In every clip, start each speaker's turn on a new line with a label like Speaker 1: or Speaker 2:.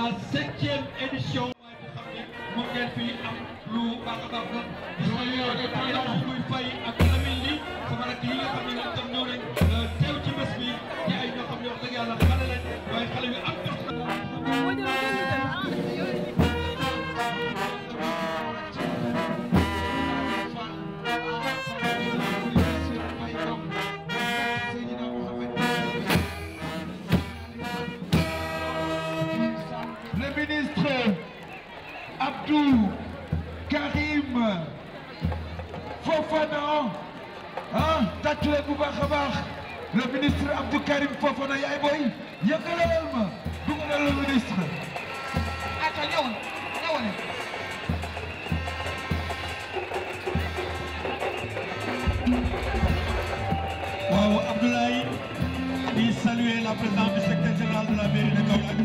Speaker 1: la 7e édition. moom ngeen fi am lu baax a baax la. gis muy fay ak Lamine li sama rakk yi nga xam ne ñoom tam ñëw nañ teew ci bés bi di ay ñoo xam ne wax dëgg yàlla xale lañ waaye xale yu am
Speaker 2: Abdou Karim Fofana tàcc leen bu baax a baax le ministre Abdou Karim Fofana yaay booy yëkkalal ma dugalal le ministre ata ñëwal
Speaker 1: waaw Abdoulaye di saluer la présidente du secrétaire général de la mairie de Kaolack.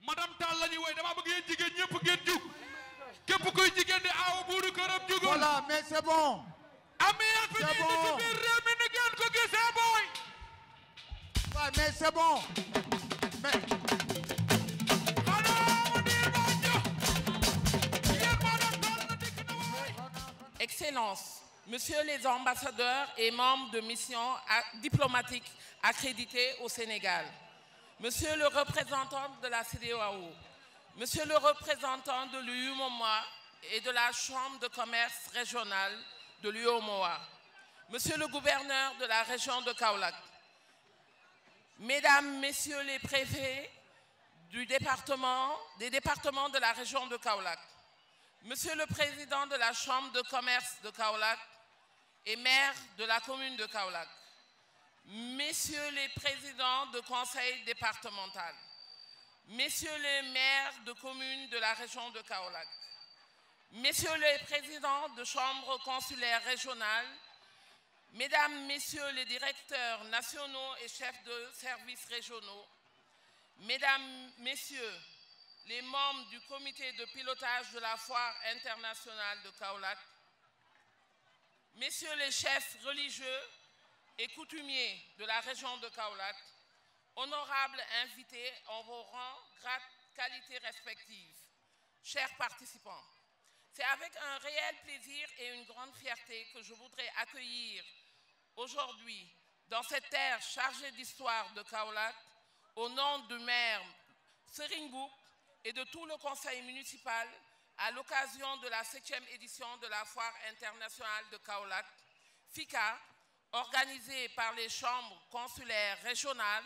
Speaker 3: madame Tall la ñuy woy dama bëgg yéen jigéen ñëpp ngeen jug képp kuy jigéen di aaw buuru këram jugul.
Speaker 4: Voilà, mais c'est bon.
Speaker 3: Amir fi ñuy ci biir réew mi ni ngeen ko gisee booy.
Speaker 4: Ouais, mais c'est bon. Mais
Speaker 5: Excellences, Messieurs les ambassadeurs et membres de missions diplomatiques accrédités au Sénégal, Monsieur le représentant de la CEDEAO, Monsieur le représentant de l'UEMOA et de la Chambre de commerce régionale de l'UEMOA, Monsieur le gouverneur de la région de Kaolack, Mesdames, Messieurs les préfets des départements de la région de Kaolack, Monsieur le président de la Chambre de commerce de Kaolack et maire de la commune de Kaolack, Messieurs les présidents de conseil départemental, Messieurs les maires de communes de la région de Kaolack, Messieurs les présidents de chambres consulaires régionales, Mesdames, Messieurs les directeurs nationaux et chefs de services régionaux, Mesdames, Messieurs les membres du comité de pilotage de la foire internationale de Kaolack, Messieurs les chefs religieux et coutumiers de la région de Kaolack, honorables invités en vos rangs, grades, qualités respectives, chers participants, c'est avec un réel plaisir et une grande fierté que je voudrais accueillir aujourd'hui, dans cette terre chargée d'histoire de Kaolack, au nom du maire Serigne Mboup et de tout le conseil municipal, à l'occasion de la 7e édition de la foire internationale de Kaolack, FICA, organisée par les chambres consulaires régionales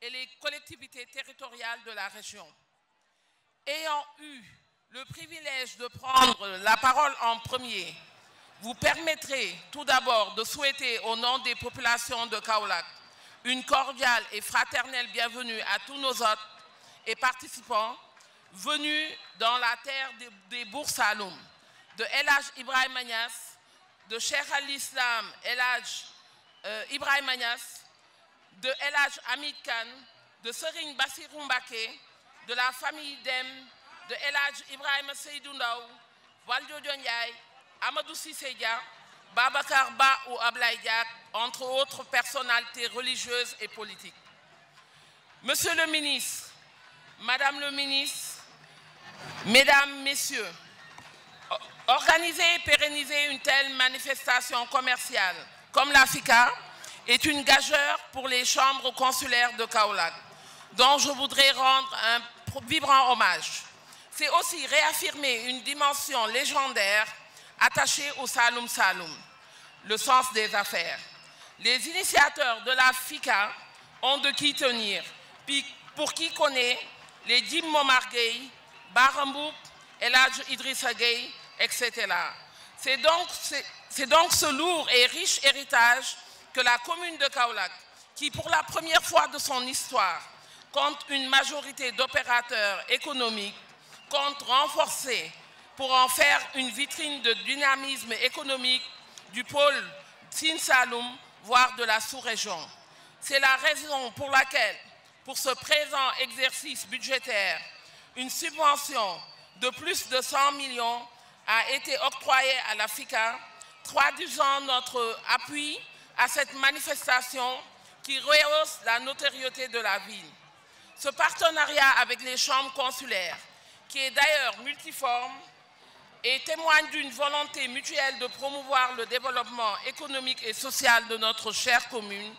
Speaker 5: et les collectivités territoriales de la région. Ayant eu le privilège de prendre la parole en premier, vous permettrez tout d'abord de souhaiter au nom des populations de Kaolack une cordiale et fraternelle bienvenue à tous nos hôtes et participants venus dans la terre des Boursaloum, de El Hadj Ibrahima Niass, de Cheikh al-Islam El Hadj Ibrahima Niass, de El Hadj Hamid Kane, de Serigne Bassirou Mbacké, de la famille Dème, de El Hadj Ibrahima Seydou Ndaw, Valdiodio Ndiaye, Amadou Cissé Dia, Babacar Ba ou Ablaye Diak, entre autres personnalités religieuses et politiques. Monsieur le ministre, Madame le ministre, Mesdames, Messieurs, organiser et pérenniser une telle manifestation commerciale comme la FICA est une gageure pour les chambres consulaires de Kaolack, dont je voudrais rendre un vibrant hommage. C'est aussi réaffirmer une dimension légendaire attachée au Saloum Saloum, le sens des affaires. Les initiateurs de la FICA ont de qui tenir, pour qui connaît les Dim Momar Gueye, Barambouk, El Hadj Idrissa Gueye, etc. C'est donc ce lourd et riche héritage que la commune de Kaolack, qui pour la première fois de son histoire compte une majorité d'opérateurs économiques, compte renforcer pour en faire une vitrine de dynamisme économique du pôle Sine Saloum, voire de la sous-région. C'est la raison pour laquelle, pour ce présent exercice budgétaire, une subvention de plus de 100 millions a été octroyée à la FICA, traduisant notre appui à cette manifestation qui rehausse la notoriété de la ville. Ce partenariat avec les chambres consulaires, qui est d'ailleurs multiforme, et témoigne d'une volonté mutuelle de promouvoir le développement économique et social de notre chère commune,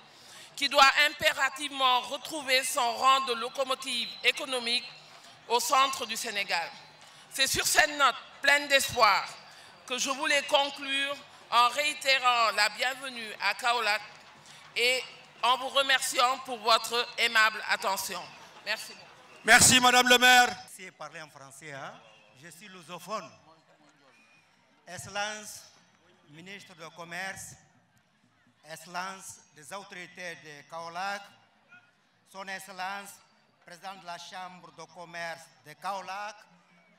Speaker 5: qui doit impérativement retrouver son rang de locomotive économique au centre du Sénégal. C'est sur cette note pleine d'espoir que je voulais conclure en réitérant la bienvenue à Kaolack et en vous remerciant pour votre aimable attention. Merci beaucoup.
Speaker 3: Merci, Madame le maire.
Speaker 6: Je parler en français, hein? Je suis lusophone. Excellence, ministre du Commerce, Excellence des autorités de Kaolack, Son Excellence, président de la Chambre de commerce de Kaolack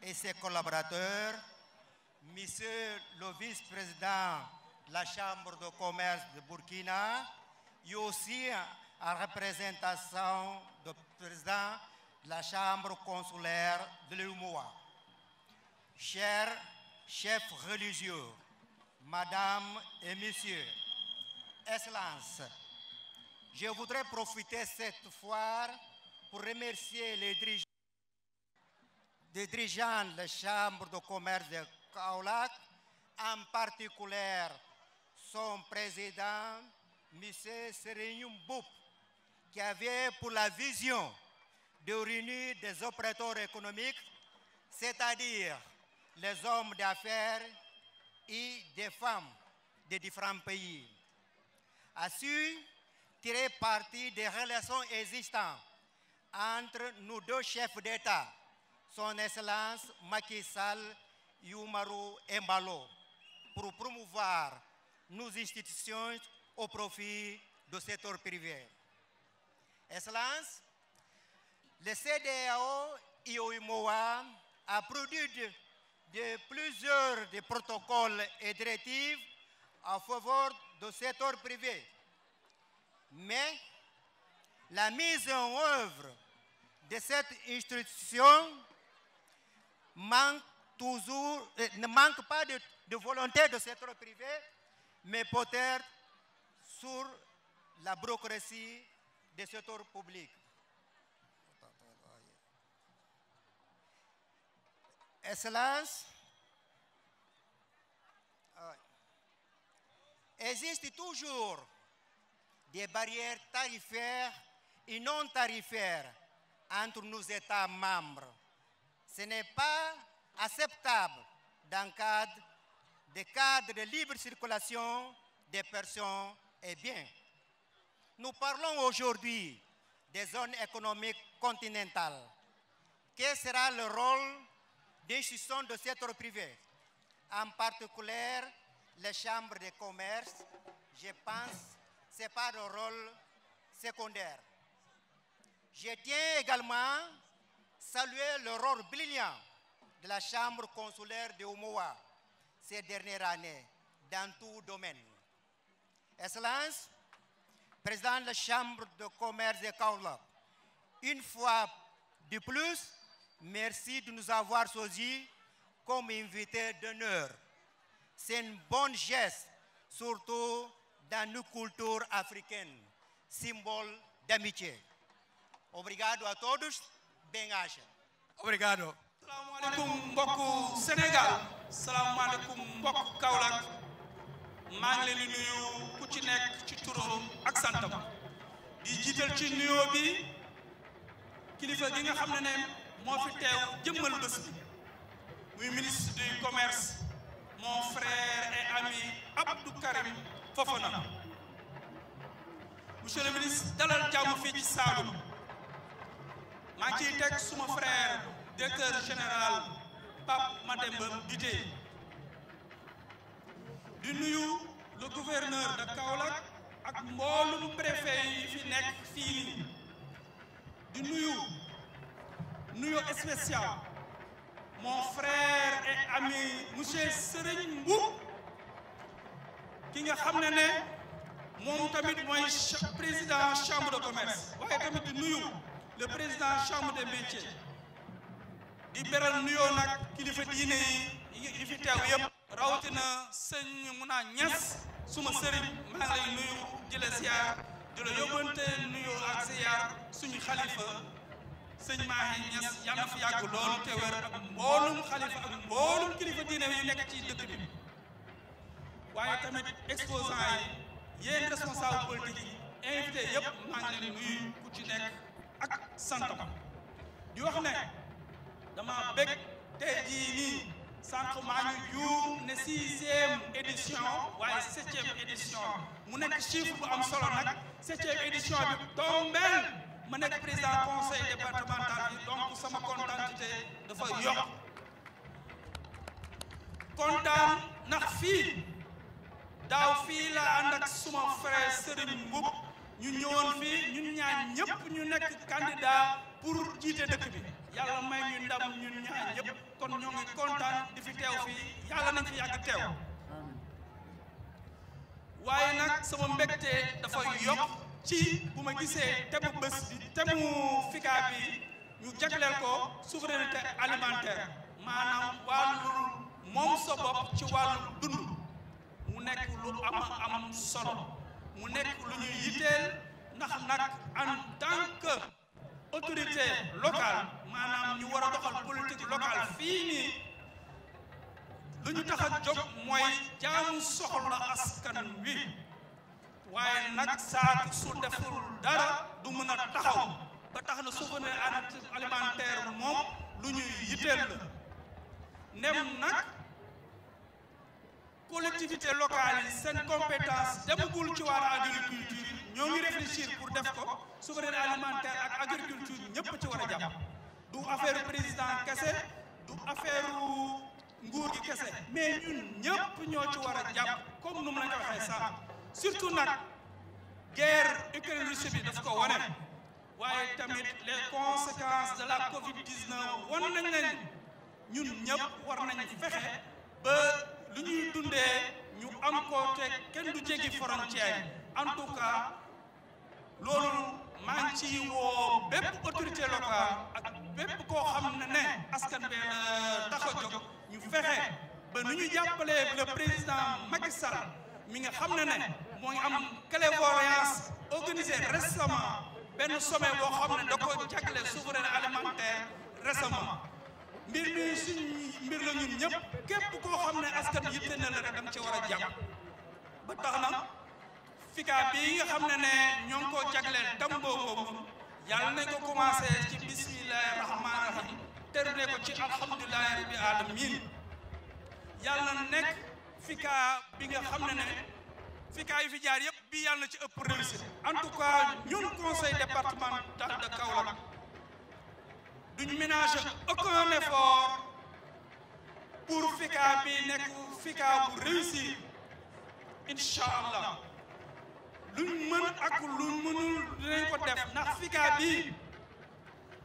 Speaker 6: et ses collaborateurs, Monsieur le vice-président de la Chambre de commerce de Burkina, et aussi en représentation du président de la Chambre consulaire de l'UMOA. Chers chefs religieux, Madame et Messieurs, Excellences, je voudrais profiter de cette foire pour remercier les dirigeants de la Chambre de commerce de Kaolack, en particulier son président, M. Serigne Mboup, qui avait pour la vision de réunir des opérateurs économiques, c'est-à-dire les hommes d'affaires et des femmes de différents pays, a su tirer parti des relations existantes entre nos deux chefs d'État, Son Excellence Macky Sall et Umaru Embalo, pour promouvoir nos institutions au profit du secteur privé. Excellence, le CEDEAO et l'UMOA a produit plusieurs protocoles et directives en faveur du secteur privé. Mais la mise en œuvre de cette institution ne manque pas de volonté du secteur privé, mais peut-être sur la bureaucratie du secteur public. Excellence, existe toujours des barrières tarifaires et non tarifaires entre nos États membres. Ce n'est pas acceptable dans le cadre de libre circulation des personnes et biens. Nous parlons aujourd'hui des zones économiques continentales. Quel sera le rôle des institutions de secteur privé, en particulier les chambres de commerce? Je pense que ce n'est pas le rôle secondaire. Je tiens également à saluer le rôle brillant de la Chambre consulaire de Umoa ces dernières années dans tout domaine. Excellence, président de la Chambre de commerce de Kaolack, une fois de plus, merci de nous avoir choisis comme invités d'honneur. C'est une bonne geste, surtout dans nos cultures africaines, symbole d'amitié. Obrigado a todos, bem-aja.
Speaker 3: Obrigado.
Speaker 7: Salaamaaleykum mbokku Sénégal, salaamaaleykum mbokku Kaolack, maa ngi leen di nuyu ku ci nekk ci turam ak santam di jiital ci nuyoo bi kilifa gi nga xam ne moo fi teew jëmmal bés bi muy ministre du commerce mon frère et ami Abdou Karim Fofana. Monsieur le ministre dalal jàmm fii ci Saloum maa ngi ciy teg suma frère directeur général Pape Mademba Bitèye di nuyu le gouverneur de Kaolack ak mboolum préfet yi fi nekk fii di nuyu spécial mon frère et ami monsieur Serigne Mboup ki nga xam ne moom tamit mooy président chambre de commerce waaye tamit di nuyu le président chambre des métiers di beral nuyoo nag kilifa diine yi fi teew yëpp rawatina sëñ Muna Ñas suma sëriñ maa ngi lay nuyu di la ziar di la yóbbante nuyu ak ziar suñu xalifa sëñ Mahi Ñas yàlla na fi yàgg loolu te wér ak mboolum xalifa ak mboolum kilifa diine yu nekk ci dëkk bi waaye tamit exposants yi yéen responsable politique yi invité yëpp maa ngi leen nuyu ku ci nekk ak santam di wax ne dama bég tey jii nii sànq maa ngi juum ne 6e édition waaye 7e édition mu nekk chiffre bu am solo nag 7e édition bi tombeel ma nekk président conseil départemental bi donc sama kontaanité dafa yokk kontaan ndax fii daaw fii la ànd ak suma frère Serigne Mboup ñu ñëwoon fii ñun ñaar ñëpp ñu nekk candidat pour jiite dëkk bi yàlla may ñu ndam ñun ñaar ñëpp kon ñoo ngi kontaan di fi teew fii yàlla nañ fi yàgg teew waaye nag sama mbégte dafa yokk ci bu ma gisee temu bés bi temu FICCA bi ñu jagleel ko souveraineté alimentaire maanaam wàllu moom sa bopp ci wàllu dund mu nekk lu am solo mu nekk lu ñuy yitteel ndax nag en tant que autorité locale maanaam ñu war a doxal politique locale fii nii lu ñu tax a jóg mooy jaamu soxla askan wi waaye nag saak su deful dara du mën a taxaw ba tax na souveraineté alimentaire moom lu ñuy yitteel la nem nag collectivité locale yi seen compétence demagul ci wàllu agriculture ñoo ngi réfléchir pour def ko souveraineté alimentaire ak agriculture ñëpp ci war a jàpp du affaire président kese du affaire nguur gi kese mais ñun ñëpp ñoo ci war a jàpp comme nu mu la ko waxee sax surtout nag guerre Ukraine-Russie bi daf ko wane waaye tamit les conséquences de la Covid-19 wan nañ leen ñun ñëpp war nañ fexe ba lu ñuy dundee ñu am ko te kenn du jéggi frontière en tout cas loolu maa ngi ci woo bépp autorité locale ak bépp koo xam ne askan bi tax a jóg ñu fexe ba nu ñu jàppalee le président Macky Sall mi nga xam ne moo ngi am clairvoyance organisé récemment benn sommet boo xam ne da ko jagle souveraineté alimentaire récemment mbir mi suñ mbir la ñun ñëpp képp koo xam ne askan yitte na la rek dañ ci war a jàpp ba tax na FICCA bii nga xam ne ñoo ngi ko jagleel tam boobu yàlla nañ ko commencé ci bismillahi rahmaani rahim terminé ko ci alhamdulilahi rabbi alamin yàlla na nekk FICCA bi nga xam ne FICCA yi fi jaar yëpp bii yàlla na ci ëpp réussite en tout cas ñun conseil départemental de Kaolack duñ ménager aucun effort pour FICCA bi nekk FICCA bu réussir incha allah luñ mën ak luñ mënul dinañ ko def ndax FICCA bi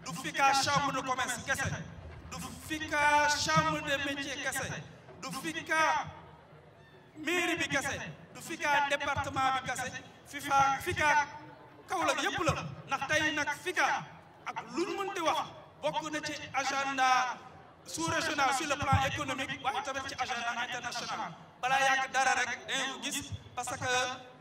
Speaker 7: du FICCA chambre de commerce kese du FICCA chambre de métier kese du FICCA mairie bi kese du FICCA département bi kese FICCA Kaolack yëpp la ndax tey nag FICCA ak luñ mën di wax bokk na ci agenda sous-régional sur le plan économique waaye tamit ci agenda international balaa yàgg dara rek dañu ko gis parce que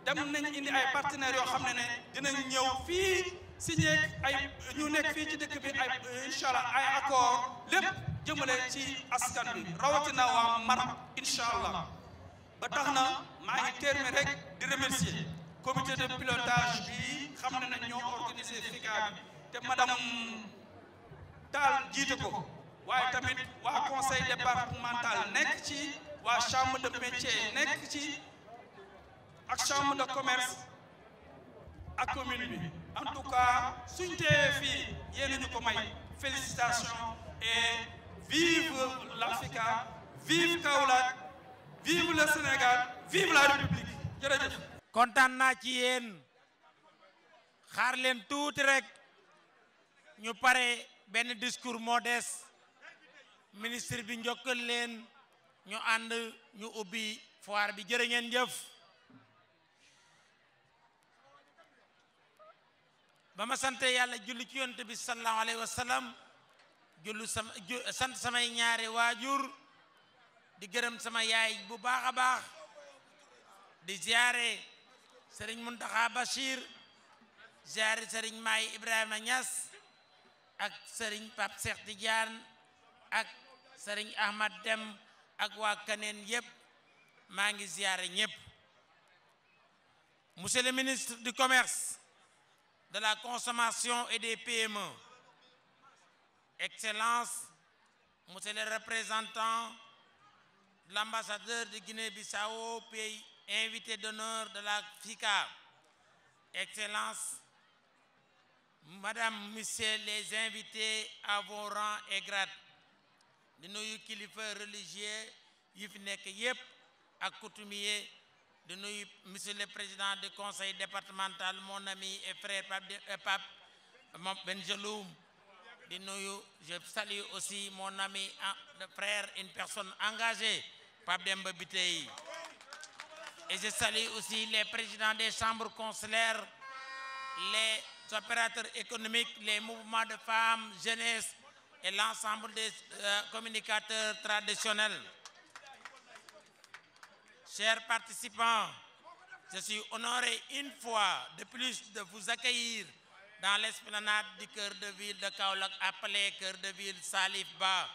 Speaker 7: dem nañ indi ay partenaires yoo xam ne dinañ ñëw fii signé ay ñu nekk fii ci dëkk bi ay incha allah ay accord lépp jëmale ci askan bi rawatina waa Maroc incha allah ba tax na maa ngi terminé rek di remercier comité de pilotage bi xam ne ñoo organisé FICCA bi te madame Tall jiite ko waaye tamit waa conseil départemental nekk ci waa chambre de métier nekk ci ak chambre de commerce ak commune bi en tout cas suñ teewee fii yéen ñu ko may félicitations et vive l'Africa, vive Kaolack, vive le Sénégal, vive la République jërëjëf.
Speaker 8: kontaan naa ci yéen xaar leen tuuti rek ñu pare benn discours moo des ministre bi njokkal leen ñu ànd ñu ubbi foire bi jërë ngeen jëf. ba ma sante yàlla julli ci yonent bi sallallahu alayhi wa sallam sant samay ñaari waajur di gërëm sama yaay bu baax a baax di ziare Serigne Mountakha Bachir ziare Serigne Maay Ibrahima Niass ak Serigne Pape Cheikh Tidiane ak Serigne Ahmad Dem ak waa Kaneen yëpp maa ngi ziare ñëpp. Monsieur le ministre du Commerce, de la Consommation et des PME, Excellences, Monsieur le représentant de l'ambassadeur de Guinée-Bissau, pays invité d'honneur de la FICA, Excellences, Madame, Messieurs les invités à vos rangs et grades, di nuyu kilifa religieux yi fi nekk yépp ak coutumier, de nuyu Monsieur le Président du Conseil départemental, mon ami et frère Pape Benjeloum, de nuyu, je salue aussi mon ami, le frère, une personne engagée, Pape Demba Bitèye. Et je salue aussi les présidents des chambres consulaires, les opérateurs économiques, les mouvements de femmes, jeunesse et l'ensemble des communicateurs traditionnels. Chers participants, je suis honoré une fois de plus de vous accueillir dans l'esplanade du cœur de ville de Kaolack, appelé cœur de ville Salif Ba,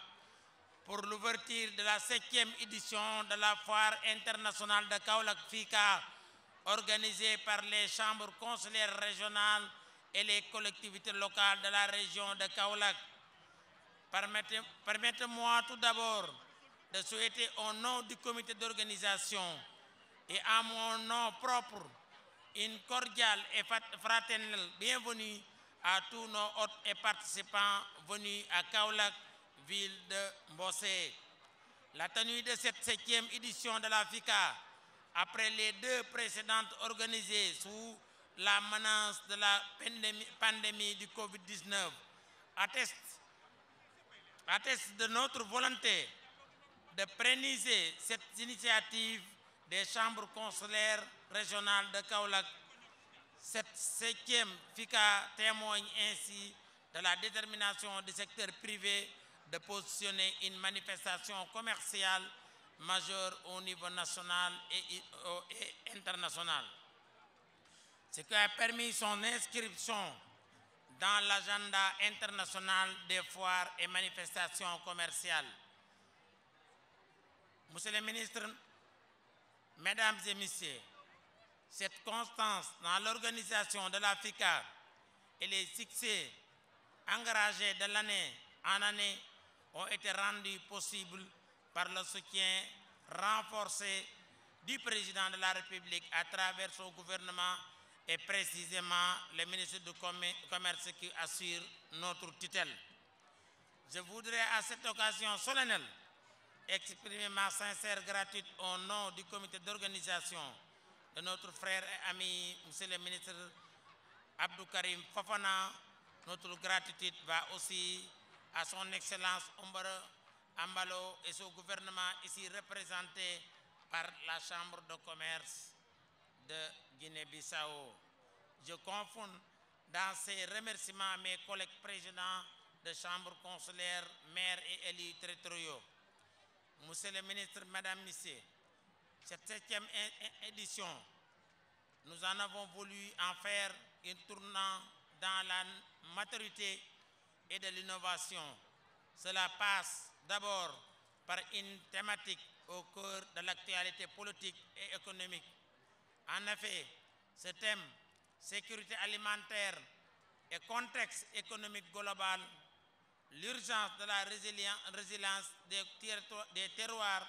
Speaker 8: pour l'ouverture de la 7e édition de la foire internationale de Kaolack FICA, organisée par les chambres consulaires régionales et les collectivités locales de la région de Kaolack. Permettez-moi tout d'abord de souhaiter au nom du comité d'organisation et à mon nom propre une cordiale et fraternelle bienvenue à tous nos hôtes et participants venus à Kaolack, ville de Mbossé. La tenue de cette 7e édition de la FICA, après les 2 précédentes organisées sous la menace de la pandémie du Covid-19, atteste de notre volonté de pérenniser cette initiative des chambres consulaires régionales de Kaolack. Cette 7e FICA témoigne ainsi de la détermination du secteur privé de positionner une manifestation commerciale majeure au niveau national et international. Ce qui a permis son inscription dans l'agenda international des foires et manifestations commerciales. Monsieur le ministre, Mesdames et Messieurs, cette constance dans l'organisation de la FICA et les succès engrangés de l'année en année ont été rendus possibles par le soutien renforcé du président de la République à travers son gouvernement et précisément le ministre du Commerce qui assure notre tutelle. Je voudrais à cette occasion solennelle exprimer ma sincère gratitude au nom du comité d'organisation de notre frère et ami, Monsieur le ministre Abdou Karim Fofana. Notre gratitude va aussi à son Excellence Oumbara Ambalo et son gouvernement ici représenté par la Chambre de commerce de Guinée-Bissau. Je confonds dans ces remerciements mes collègues présidents de chambres consulaires, maires et élus territoriaux. Monsieur le ministre, Madame, Messieurs, cette 7e édition, nous en avons voulu en faire un tournant dans la maturité et de l'innovation. Cela passe d'abord par une thématique au cœur de l'actualité politique et économique. En effet, ce thème, sécurité alimentaire et contexte économique global, l'urgence de la résilience des terroirs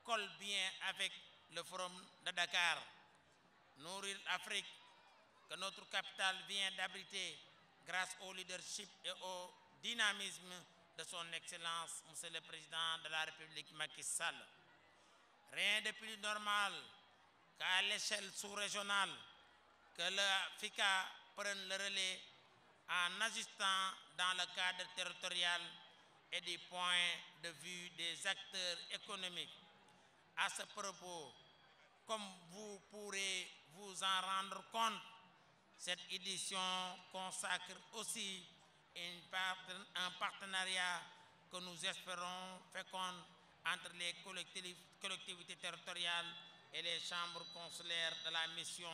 Speaker 8: colle bien avec le forum de Dakar. Nourrir l'Afrique, que notre capitale vient d'abriter grâce au leadership et au dynamisme de son Excellence, Monsieur le Président de la République Macky Sall. Rien de plus normal qu'à l'échelle sous-régionale que la FICA prenne le relais en ajustant dans le cadre territorial et du point de vue des acteurs économiques. À ce propos, comme vous pourrez vous en rendre compte, cette édition consacre aussi un partenariat que nous espérons fécond entre les collectivités territoriales et les chambres consulaires de la mission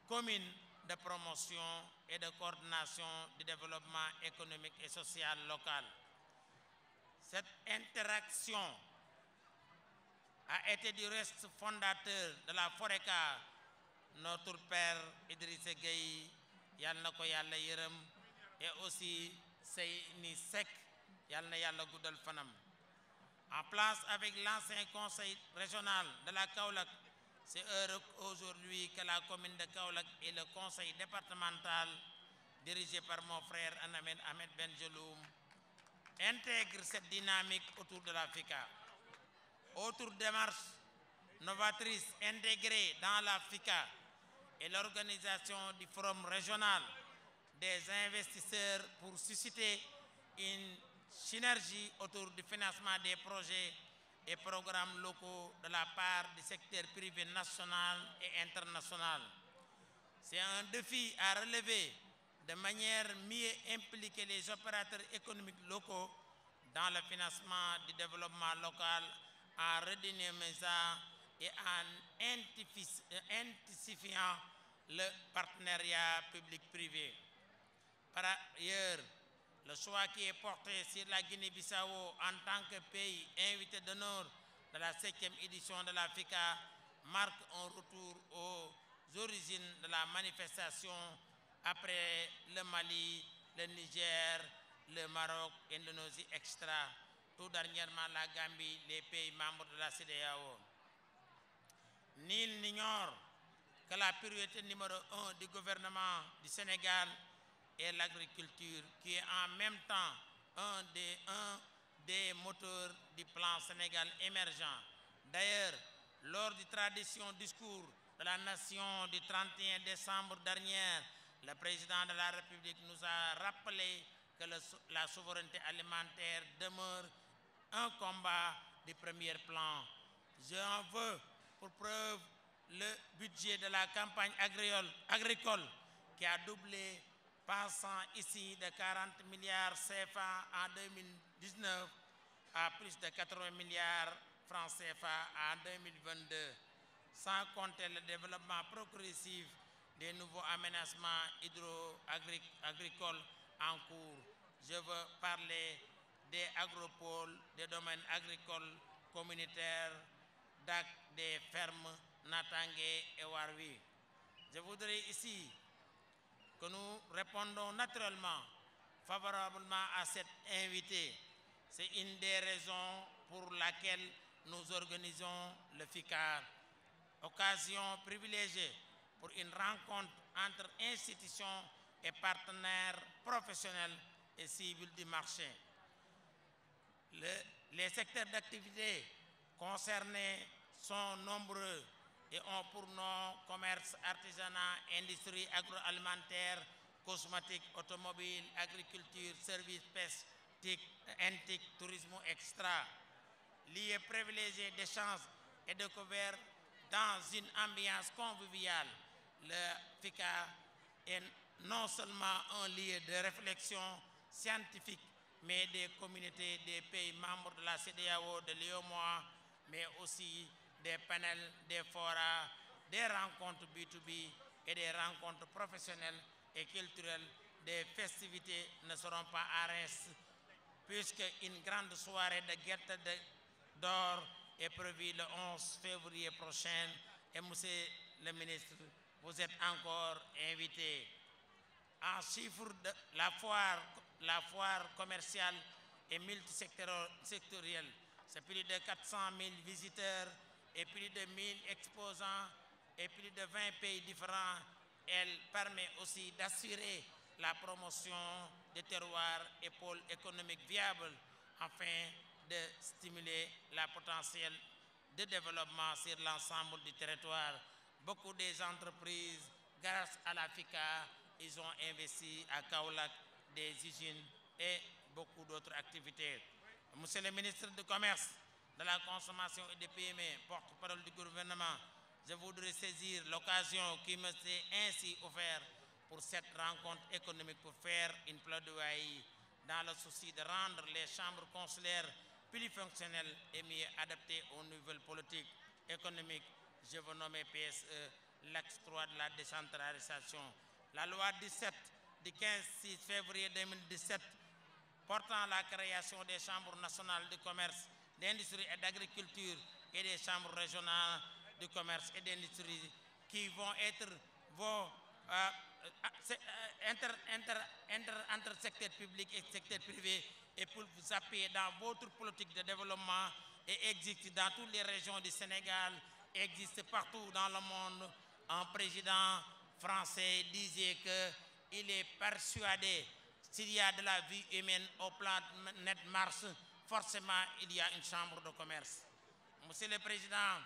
Speaker 8: commune de promotion et de coordination du développement économique et social local. Cette interaction a été du reste fondateur de la FORECA, notre père Idrissa Gueye, yal na ko Yàlla yërëm, et aussi Seyni Seck, yal na Yàlla guddal fanam. En place avec l'ancien conseil régional de la Kaolack, c'est heureux aujourd'hui que la commune de Kaolack et le conseil départemental, dirigé par mon frère Ahmed Benjeloum, intègrent cette dynamique autour de la FICA. Autre démarche novatrice intégrée dans la FICA et l'organisation du forum régional des investisseurs pour susciter une synergie autour du financement des projets et programmes locaux de la part du secteur privé national et international. C'est un défi à relever de manière mieux impliquer les opérateurs économiques locaux dans le financement du développement local en redynamisant et en intensifiant le partenariat public-privé. Par ailleurs, le choix qui est porté sur la Guinée-Bissau en tant que pays invité d'honneur de la 7e édition de la FICA marque un retour aux origines de la manifestation après le Mali, le Niger, le Maroc, l'Indonésie, etc. Tout dernièrement la Gambie, les pays membres de la CEDEAO. Nul n'ignore que la priorité numéro 1 du gouvernement du Sénégal est l'agriculture, qui est en même temps un des moteurs du plan Sénégal émergent. D'ailleurs, lors du traditionnel discours de la nation du 31 décembre dernier, le président de la République nous a rappelé que la souveraineté alimentaire demeure un combat du premier plan. J'en veux pour preuve le budget de la campagne agricole qui a doublé, passant ici de 40 milliards CFA en 2019 à plus de 80 milliards francs CFA en 2022, sans compter le développement progressif des nouveaux aménagements hydro-agricoles en cours. Je veux parler des agropoles, des domaines agricoles communautaires, des fermes Natangé et Warwi. Je voudrais ici que nous répondons naturellement, favorablement à cette invité. C'est une des raisons pour laquelle nous organisons le FICA, occasion privilégiée pour une rencontre entre institutions et partenaires professionnels et civils du marché. Les secteurs d'activité concernés sont nombreux et ont pour nom commerce, artisanat, industrie agroalimentaire, cosmétique, automobile, agriculture, services, pêche, antique, tourisme, etc. Lieu privilégié d'échanges et de découvertes dans une ambiance conviviale. Le FICA est non seulement un lieu de réflexion scientifique, mais des communautés des pays membres de la CEDEAO, de l'UEMOA, mais aussi des panels, des forats, des rencontres B2B et des rencontres professionnelles et culturelles. Des festivités ne seront pas à reste, puisque une grande soirée de Guerte d'Or est prévue le 11 février prochain. Et monsieur le ministre, vous êtes encore invité. En chiffre, la foire commerciale est multisectorielle. C'est plus de 400 000 visiteurs et plus de 1000 exposants et plus de 20 pays différents Elle permet aussi d'assurer la promotion des terroirs et pôles économiques viables afin de stimuler la potentiel de développement sur l'ensemble du territoire. Beaucoup des entreprises, grâce à la FICA, ils ont investi à Kaolack des usines et beaucoup d'autres activités. Monsieur le ministre du Commerce, de la Consommation et des PME, porte-parole du gouvernement, je voudrais saisir l'occasion qui me s'est ainsi offerte pour cette rencontre économique pour faire une plaidoyer dans le souci de rendre les chambres consulaires plus fonctionnelles et mieux adaptées aux nouvelles politiques économiques. Je veux nommer PSE, l'axe 3 de la décentralisation. La loi 17 du 15 février 2017 portant la création des chambres nationales de commerce, d'industrie et d'agriculture et des chambres régionales de commerce et d'industrie qui vont être entre secteur public et secteur privé et pour vous appuyer dans votre politique de développement et existe dans toutes les régions du Sénégal, existe partout dans le monde. Un président français disait qu'il est persuadé s'il y a de la vie humaine au planète Mars, forcément il y a une chambre de commerce. Monsieur le Président,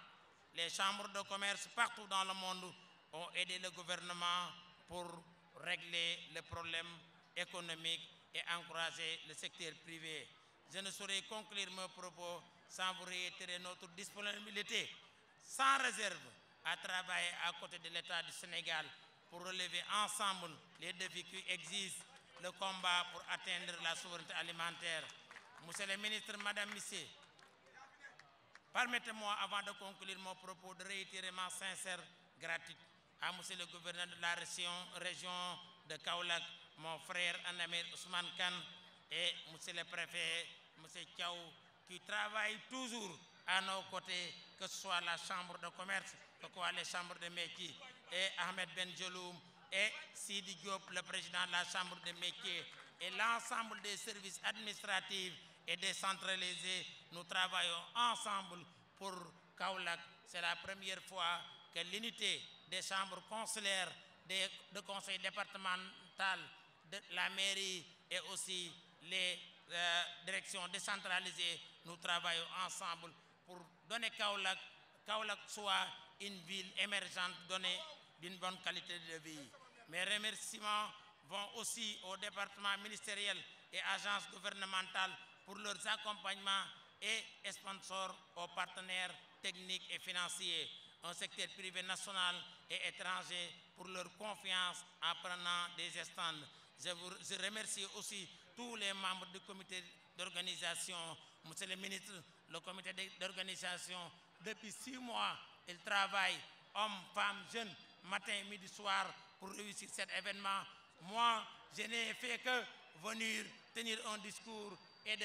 Speaker 8: les chambres de commerce partout dans le monde ont aidé le gouvernement pour régler les problèmes économiques et encourager le secteur privé. Je ne saurais conclure mes propos sans vous réitérer notre disponibilité sans réserve à travailler à côté de l'État du Sénégal pour relever ensemble les défis qui existent, le combat pour atteindre la souveraineté alimentaire. Monsieur le ministre, Madame, Messieurs, permettez-moi, avant de conclure mon propos, de réitérer ma sincère gratitude à Monsieur le gouverneur de la région de Kaolack, mon frère Anamir Ousmane Kane, et Monsieur le préfet, Monsieur Thiaw, qui travaillent toujours à nos côtés, que ce soit la chambre de commerce, que ce soit les chambres de métiers, et Ahmed Benjeloum, et Sidi Diop, le président de la chambre de métiers, et l'ensemble des services administratifs et décentralisés. Nous travaillons ensemble pour Kaolack. C'est la première fois que l'unité des chambres consulaires, de conseil départemental, de la mairie et aussi les directions décentralisées, nous travaillons ensemble pour donner Kaolack soit une ville émergente donnée d'une bonne qualité de vie. Mes remerciements vont aussi au département ministériel et agences gouvernementales pour leurs accompagnements et sponsors aux partenaires techniques et financiers, un secteur privé national et étranger pour leur confiance en prenant des stands. Je remercie aussi tous les membres du comité d'organisation. Monsieur le ministre, le comité d'organisation, depuis 6 mois, il travaille, hommes, femmes, jeunes, matin, midi, soir, pour réussir cet événement. Moi, je n'ai fait que venir tenir un discours et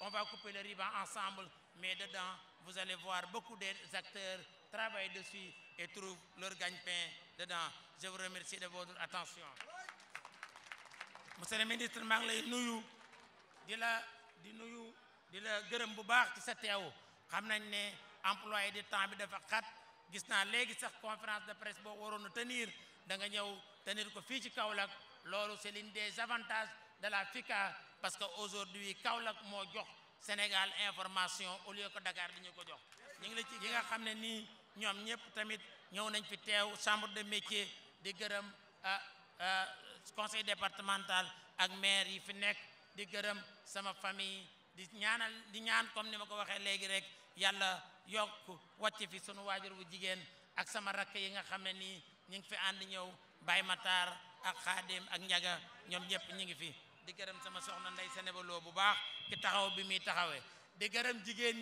Speaker 8: on va couper le ruban ensemble, mais dedans, vous allez voir beaucoup des acteurs travaillent dessus et trouvent leur gagne-pain dedans. Je vous remercie de votre attention. Monsieur le ministre, maa ngi lay nuyu di la gërëm bu baax ci sa teew. Xam nañ ne employé du temps bi dafa xat, gis naa léegi sax conférence de presse boo waroon a tenir da nga ñëw tenir ko fii ci Kaolack. Loolu c'est l'un des avantages de la FICA parce que aujourd'hui Kaolack moo jox Sénégal information au lieu que Dakar di ñu ko jox. ñu ngi la ci yi nga xam ne nii ñoom ñëpp tamit ñëw nañ fi teew chambre de métier di gërëm conseil départemental ak maire yi fi nekk di gërëm sama famille di ñaan comme ni ma ko waxee léegi rek yàlla yokk wàcc fi sunu waajur bu jigéen ak sama rakk yi nga xam ne nii ñu ngi fi ànd ñëw Baye Matar ak Khadim ak Ndiaga ñoom ñëpp ñu ngi fi di gërëm sama soxna Ndey Sénébaloo bu baax ci taxaw bi muy taxawee di gërëm jigéen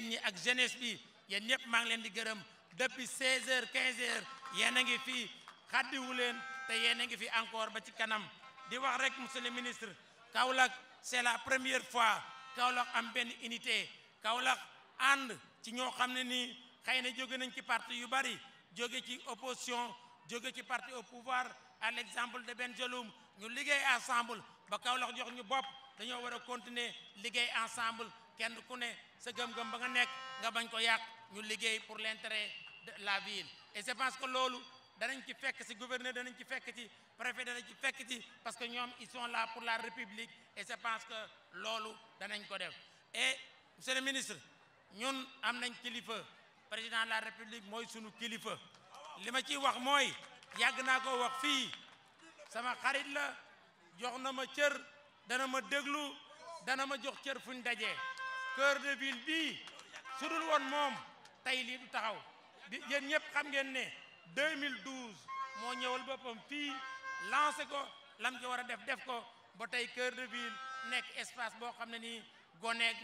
Speaker 8: ñi ak jeunesse bi yéen ñëpp maa ngi leen di gërëm depuis 16h 15h yéen a ngi fi xaddiwu leen te yéen a ngi fi encore ba ci kanam di wax rek monsieur le ministre Kaolack c'est la première fois Kaolack am benn unité Kaolack ànd ci ñoo xam ne nii xëy na jóge nañ ci parti yu bari jóge ci opposition jóge ci parti au pouvoir à l'exemple de Benjeloum ñu liggéey ensemble ba Kaolack jox ñu bopp dañoo war a continuer liggéey ensemble kenn ku ne sa gëm-gëm ba nga nekk nga bañ ko yàq ñu liggéey pour l'intérêt de la ville et je pense que loolu danañ ci fekk ci gouverneur danañ ci fekk ci préfet danañ ci fekk ci parce que ñoom ils sont là pour la République et je pense que loolu danañ ko def et monsieur le ministre ñun am nañ kilifa président de la République mooy sunu kilifa li ma ciy wax mooy yàgg naa ko wax fii sama xarit la jox na ma cër dana ma déglu dana ma jox cër fu ñu dajee cœur de ville bii su dul woon moom tey lii du taxaw bi yéen ñëpp xam ngeen ne 2012 moo ñëwal boppam fii lancé ko lam ci war a def ko ba tey cœur de ville nekk espace boo xam ne nii goneeg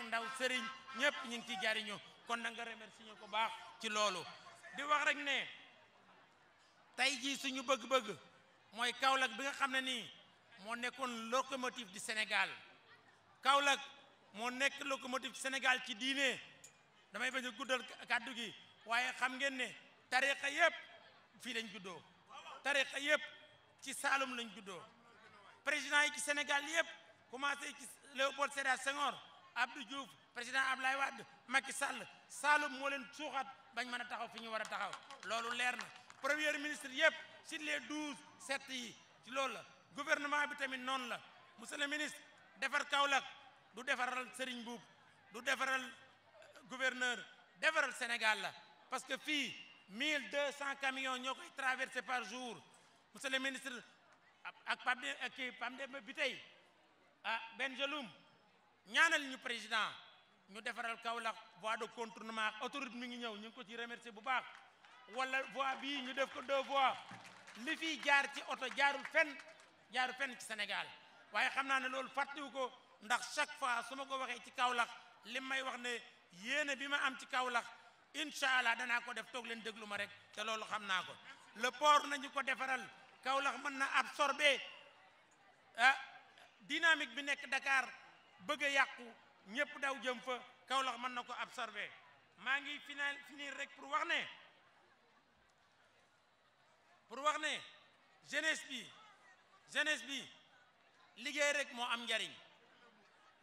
Speaker 8: ndaw sëriñ ñëpp ñu ngi ciy jariñu kon na nga remercier ñu ko baax ci loolu di wax rek ne tey jii suñu bëgg-bëgg mooy Kaolack bi nga xam ne nii moo nekkoon locomotive du Sénégal Kaolack moo nekk locomotive Sénégal ci diine damay bañ a guddal kàddu gi waaye xam ngeen ne tariqa yëpp fii lañ juddoo tariqa yëpp ci Saloum lañ juddoo président yi ci Sénégal yëpp commencé ci Léopold Sédar Senghor Abdou Diouf président Abdoulaye Wade Macky Sall Saloum moo leen suuxat bañ mën a taxaw fi ñu war a taxaw loolu leer na premier ministre yëpp sur les 12 7 yi ci loolu la gouvernement bi tamit noonu la monsieur le ministre defar Kaolack du defaral Serigne Mboup du defaral gouverneur defaral Sénégal la parce que fii 1200 camions ñoo koy traversé par jour monsieur le ministre ak Pam Demba bi tey Bengeloum ñaanal ñu président ñu defaral Kaolack voie de contournement ak autoroute mi ngi ñëw ñu ngi ko ci remercier bu baax wala voie bii ñu def ko 2 voies li fiy jaar ci oto jaarul fenn ci Sénégal waaye xam naa ne loolu fàttewu ko ndax chaque fois su ma ko waxee ci Kaolack li may wax ne yéene bi ma am ci Kaolack incha allah danaa ko def toog leen déglu ma rek te loolu xam naa ko le port nañu ko defaral Kaolack mën na absorber dynamique bi nekk Dakar bëgg a yàqu ñëpp daw jëm fa Kaolack mën na ko absorber maa ngi finir rek pour wax ne jeunesse bi liggéey rek moo am njariñ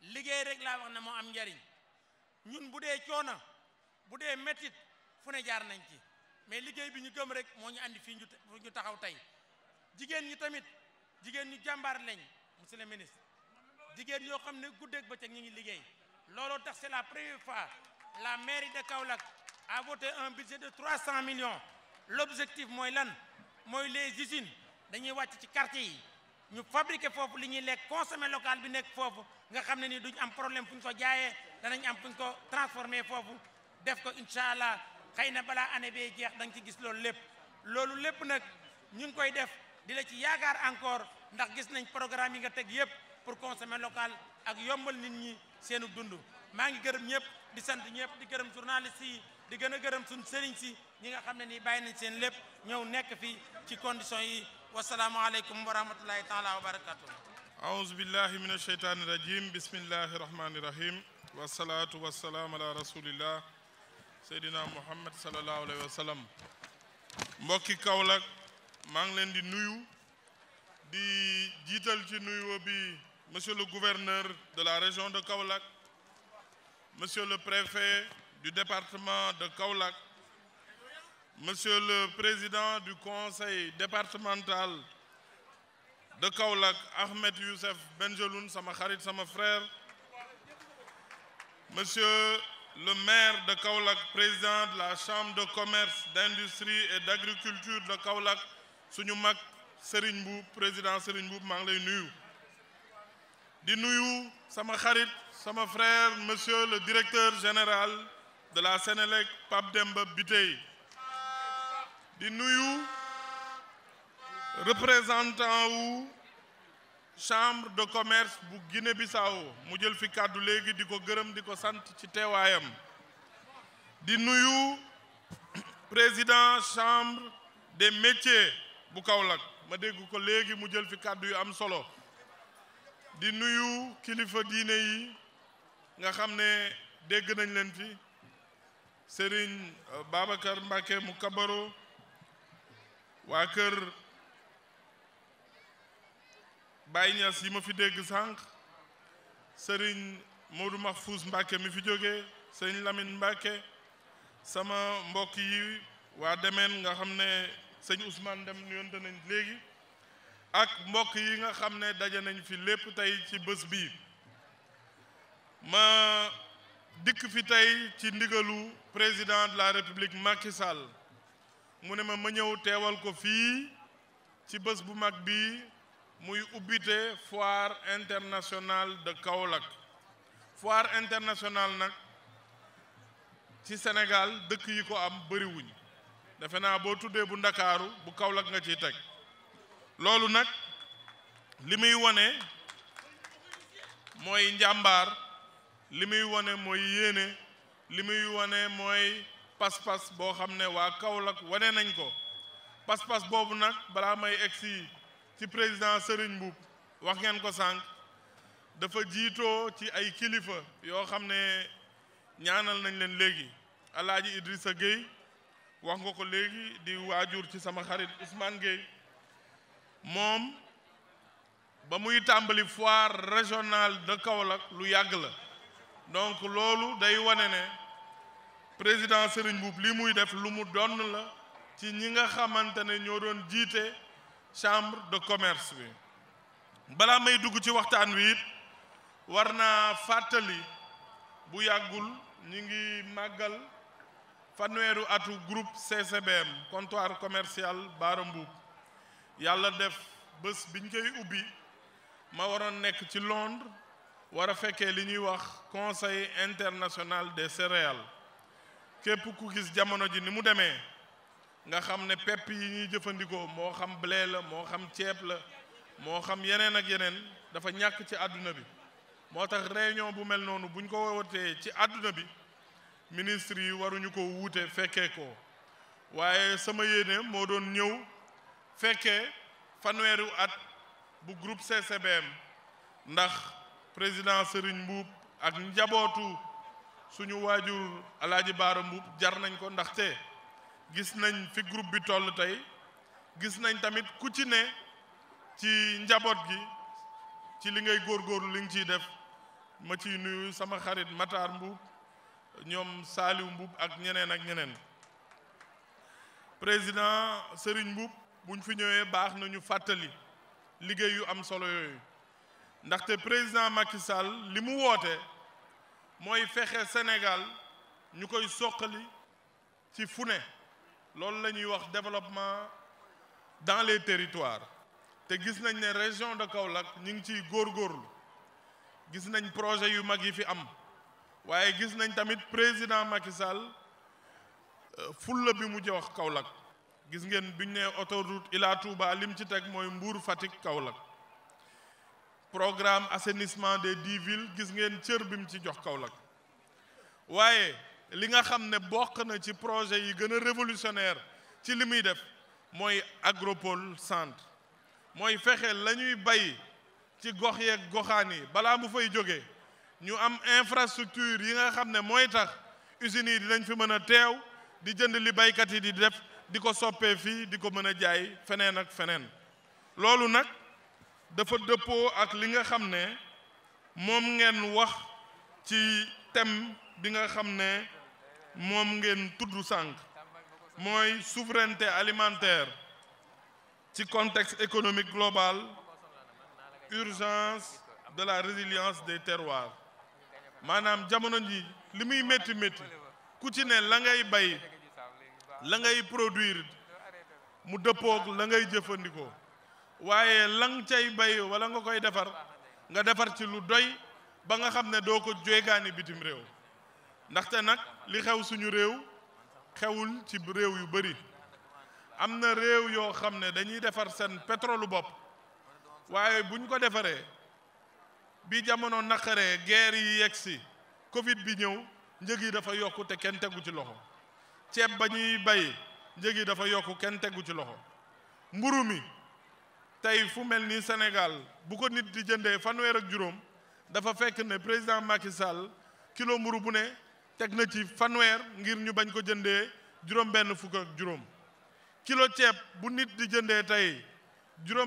Speaker 8: liggéey rek laa wax ne moo am njariñ ñun bu dee coono bu dee métit fu ne jaar nañ ci mais liggéey bi ñu gëm rek moo ñu andi fii ñu taxaw tey jigéen ñi tamit jigéen ñu jàmbaar lañ monsieur le ministre jigéen yoo xam ne guddeeg bëccëg ñu ngi liggéey looloo tax c'est la première fois la mairie de Kaolack a voté un budget de 300 millions l'objectif mooy lan mooy les usines dañuy wàcc ci quartier yi ñu fabriquer foofu li ñuy lekk consommer local bi nekk foofu nga xam ne ni duñ am problème fu ñu ko jaayee danañ am fu ñu ko transformer foofu def ko incha allah xëy na balaa année bee jeex da nga ci gis loolu lépp nag ñu ngi koy def di la ci yaakaar encore ndax gis nañ programme yi nga teg yëpp pour consommer local ak yombal nit ñi seenu dund maa ngi gërëm ñëpp di sant ñëpp di gërëm journaliste yi di gën a gërëm suñ sëriñ si ñi nga xam ne nii bàyyi nañ seen lépp ñëw nekk fii ci conditions yi wasalaamualeykum wa rahmatullahi taala wa barakatuh
Speaker 9: aouzu billahi min asheytaani rajim bismillahi rahmani rahim wasalaatu wasalaam ala rasulillah seydina muhammad salallahu alayhi wa sallam mbokki Kaolack maa ngi leen di nuyu di jiital ci nuyoo bi monsieur le gouverneur de la région de Kaolack monsieur le préfet du département de Kaolack monsieur le président du conseil départemental de Kaolack Ahmed Youssef Bengeloun sama xarit sama frère monsieur le maire de Kaolack président de la chambre de commerce d'industrie et d'agriculture de Kaolack suñu mag Serigne Mboup président Serigne Mboup maa ngi lay nuyu di nuyu sama xarit sama frère monsieur le directeur général de la Sénélec Pape Demba Bitèye di nuyu représentant wu chambre de commerce bu Guinée-Bissau mu jël fi kàddu léegi di ko gërëm di ko sant ci teewaayam di nuyu président chambre des métiers bu Kaolack ma dégg ko léegi mu jël fi kàddu yu am solo di nuyu kilifa diine yi nga xam ne dégg nañ leen fi Serigne Babacar Mbacké mu kabaro waa kër Baye Niass yi ma fi dégg sànq Serigne Modou Mahfouz Mbacké mi fi jógee Serigne Lamine Mbacké sama mbokk yi waa Demeen nga xam ne sëñ Ousmane Dem nuyonte nañ léegi ak mbokk yi nga xam ne daje nañ fi lépp tey ci bés bii ma dikk fi tey ci ndigalu président de la République Macky Sall mu ne ma ñëw teewal ko fii ci bés bu mag bi muy ubbite foire internationale de Kaolack foire internationale nag ci Sénégal dëkk yi ko am bëriwuñ defe naa boo tuddee bu Ndakaaru bu Kaolack nga ciy teg loolu nag li muy wone mooy njàmbaar li muy wone mooy yéene li muy wone mooy pas-pas boo xam ne waa Kaolack wane nañ ko pas-pas boobu nag balaa may egsi ci président Serigne Mboup wax ngeen ko sànq dafa jiitoo ci ay kilifa yoo xam ne ñaanal nañ leen léegi Alaaji Idrissa Gueye wax nga ko léegi di waajur ci sama xarit Ousmane Gueye moom ba muy tàmbali foire régionale de Kaolack lu yàgg la donc loolu day wane ne président Serigne Mboup li muy def lu mu donn la ci ñi nga xamante ne ñoo doon jiite chambre de commerce bi balaa may dugg ci waxtaan wi it war naa fàttali bu yàggul ñi ngi màggal fanweeru atu groupe CCBM comptoir commercial Bara Mboup yàlla def bés biñ koy ubbi ma waroon nekk ci Londres war a fekkee li ñuy wax conseil international des céréales képp ku gis jamono ji ni mu demee nga xam ne pepp yi ñuy jëfandikoo moo xam blé la moo xam ceeb la moo xam yeneen ak yeneen dafa ñàkk ci àdduna bi moo tax réunion bu mel noonu buñ ko wootee ci àdduna bi ministre yi waruñu ko wuute fekkee ko waaye sama yéene moo doon ñëw fekkee fanweeru at bu groupe CCBM ndax président Serigne Mboup ak njabootu suñu waajur Alaaji Bara Mboup jar nañ ko ndaxte gis nañ fi groupe bi toll tey gis nañ tamit ku ci ne ci njaboot gi ci li ngay góorgóorlu li nga ciy def ma ciy nuyu sama xarit Matar Mboup ñoom Saliou Mboup ak ñeneen président Serigne Mboup buñ fi ñëwee baax nañu fàttali liggéey yu am solo yooyu ndaxte président Macky Sall li mu woote mooy fexe Sénégal ñu koy soqali ci fu ne loolu la ñuy wax développement dans les territoires te gis nañ ne région de Kaolack ñu ngi ciy góorgóorlu gis nañ projet yu mag yi fi am waaye gis nañ tamit président Macky Sall fulla bi mu jox Kaolack gis ngeen biñ ne autoroute Ila Touba lim ci teg mooy Mbour Fatick Kaolack programme assainissement des 10 villes gis ngeen cër bi mu ci jox Kaolack waaye li nga xam ne bokk na ci projet yi gën a révolutionnaire ci li muy def mooy agropole centre mooy fexe la ñuy bay ci gox yeeg goxaan yi balaa mu fay jógee ñu am infrastructure yi nga xam ne mooy tax usines yi dinañ fi mën a teew di jënd li baykat yi di def di ko soppee fii di ko mën a jaay feneen ak feneen loolu nag dafa dëppoo ak li nga xam ne moom ngeen wax ci thème bi nga xam ne moom ngeen tudd sànq mooy souveraineté alimentaire ci contexte économique global urgence de la résilience des terroirs maanaam jamono ji li muy métti ku ci ne la ngay bay la ngay produire mu dëppoog la ngay jëfandikoo waaye lang cay bay wala nga koy defar nga defar ci lu doy ba nga xam ne doo ko jéegaani bitim réew ndaxte nag li xew suñu réew xewul ci réew yu bari am na réew yoo xam ne dañuy defar seen pétrole bopp waaye buñ ko defaree bi jamono naqaree guerre yi yegsi Covid bi ñëw njëg yi dafa yokku te kenn tegu ci loxo ceeb ba ñuy bay njëg yi dafa yokku kenn tegu ci loxo mburu mi tey fu mel ni Sénégal bu ko nit di jëndee 1 dafa fekk ne président Macky Sall kilo mburu bu ne teg na ci 1 ngir ñu bañ ko jëndee benn fukk ak juróom kilo ceeb bu nit di jëndee tey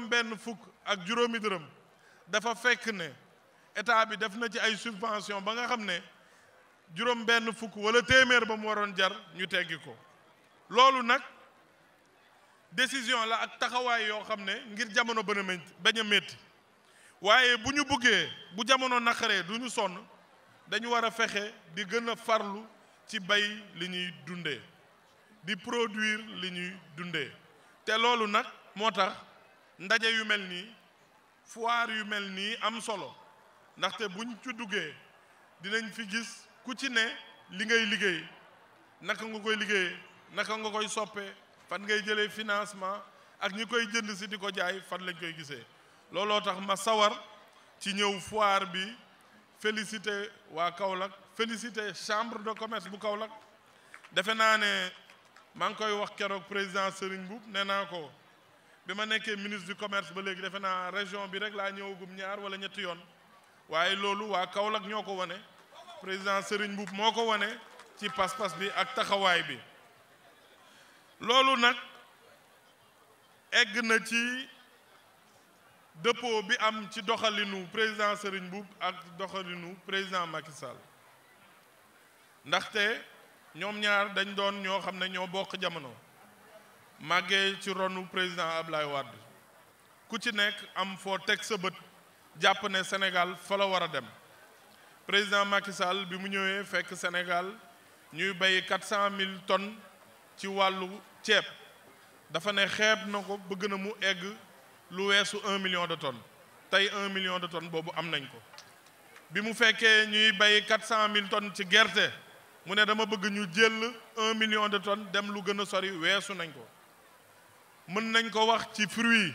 Speaker 9: benn fukk ak juróomi dërëm dafa fekk ne état bi def na ci ay subvention ba nga xam ne benn fukk wala téeméer ba mu waroon jar ñu teggi ko loolu nag décision la ak taxawaay yoo xam ne ngir jamono bañ a métti waaye bu ñu buggee bu jamono naqaree du ñu sonn dañu war a fexe di gën a farlu ci bay li ñuy dundee di produire li ñuy dundee te loolu nag moo tax ndaje yu mel nii foire yu mel nii am solo ndaxte buñ ci duggee dinañ fi gis ku ci ne li ngay liggéey naka nga koy liggéeyee naka nga koy soppee fan ngay jëlee financement ak ñi koy jënd si di ko jaay fan lañ koy gisee looloo tax ma sawar ci ñëw foire bi félicité waa Kaolack félicité chambre de commerce bu Kaolack defe naa ne maa ngi koy wax keroog président Serigne Mboup nee naa ko bi ma nekkee ministre du commerce ba léegi defe naa région bi rek laa ñëwagum ñaar wala ñetti yoon waaye loolu waa Kaolack ñoo ko wane président Serigne Mboup moo ko wane ci pas-pas bi ak taxawaay bi loolu nag egg na ci dëppoo bi am ci doxalinu président Serigne Mboup ak doxalinu président Macky Sall ndaxte ñoom ñaar dañ doon ñoo xam ne ñoo bokk jamono màggee ci ronu président Ablaye Wade ku ci nekk am foo teg sa bët jàpp ne Sénégal fa la war a dem président Macky Sall bi mu ñëwee fekk Sénégal ñuy bay 400 000 tonnes ci wàllu ceeb dafa ne xeeb na ko bëgg na mu egg lu weesu 1 million de tonnes tey 1 million de tonnes boobu am nañ ko bi mu fekkee ñuy bay 400 000 tonnes ci gerte mu ne dama bëgg ñu jël 1 million de tonnes dem lu gën a sori weesu nañ ko mën nañ ko wax ci fruits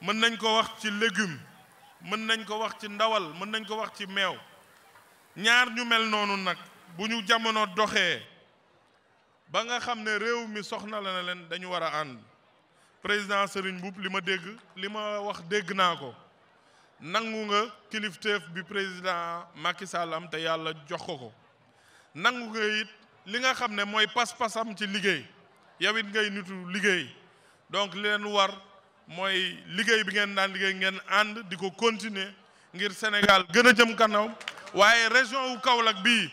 Speaker 9: mën nañ ko wax ci légumes mën nañ ko wax ci ndawal mën nañ ko wax ci meew ñaar ñu mel noonu nag bu ñu jamono doxee ba nga xam ne réew mi soxna la na leen dañu war a ànd président Serigne Mboup li ma dégg li ma wax dégg naa ko nangu nga kilifteef bi président Macky Sall am te yàlla jox ko nangu nga it li nga xam ne mooy pas-pasam ci liggéey yow it ngay nitu liggéey donc li leen war mooy liggéey bi ngeen daan liggéey ngeen ànd di ko continuer ngir Sénégal gën a jëm kanam waaye région wu Kaolack bii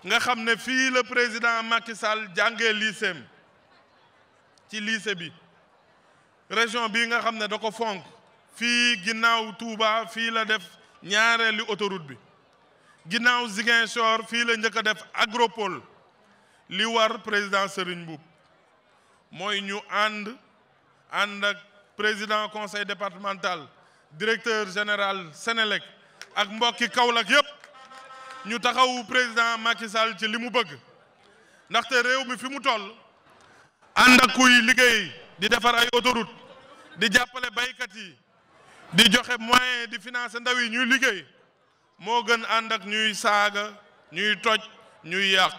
Speaker 9: nga xam ne fii le président Macky Sall jàngee lycéem ci lycée bi région bii nga xam ne da ko fonk fii ginnaaw Touba fii la def ñaareelu autoroute bi ginnaaw Ziguinchor fii la njëkk a def agropole li war président Serigne Mboup mooy ñu ànd ak président conseil départemental directeur général Sénélec ak mbokki Kaolack yépp ñu taxawu président Macky Sall ci li mu bëgg ndaxte réew mi fi mu toll ànd ak kuy liggéey di defar ay autoroute di jàppale baykat yi di joxe moyen di financer ndaw yi ñuy liggéey moo gën ànd ak ñuy saaga ñuy toj ñuy yàq